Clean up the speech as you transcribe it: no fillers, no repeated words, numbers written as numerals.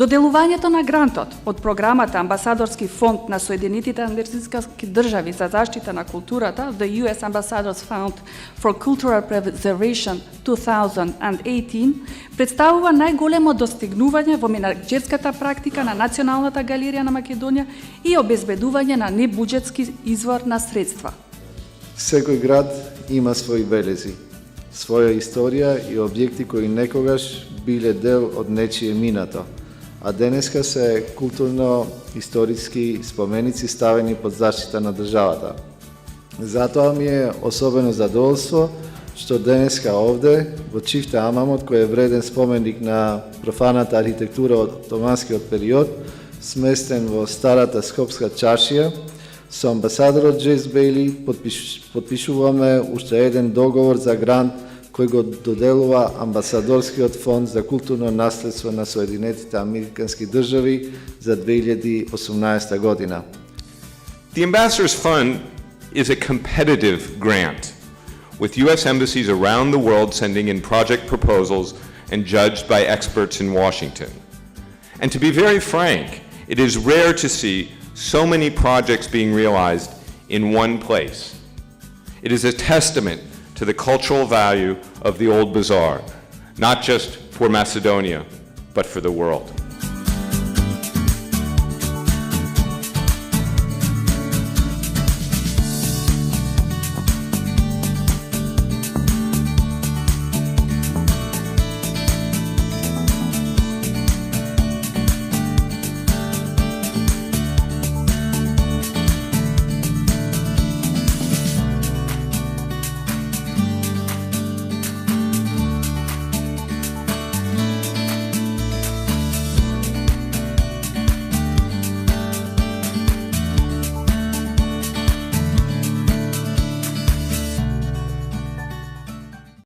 Доделувањето на грантот од програмата Амбасадорски фонд на Соединетите американски држави за заштита на културата, the US Ambassadors Fund for Cultural Preservation 2018, представува најголемо достигнување во менаџерската практика на Националната галерија на Македонија и обезбедување на небуџетски извор на средства. Секој град има своји белези, своја историја и објекти кои некогаш биле дел од нечие минато, а денеска се културно-историски споменици ставени под заштита на државата. Затоа ми е особено задоволство што денеска овде, во Чифте Амамот, кој е вреден споменик на профаната архитектура од отоманскиот период, сместен во старата Скопска чаршија, со амбасадорот Джейс Бейли подпишуваме уште еден договор за грант кој го доделува Амбасадорскиот фонд за културно наследство на Соединетите американски држави за 2018 година. The Ambassadors Fund is a competitive grant, with U.S. embassies around the world sending in project proposals and judged by experts in Washington. And to be very frank, it is rare to see so many projects being realized in one place. It is a testament to the cultural value of the Old Bazaar, not just for Macedonia, but for the world.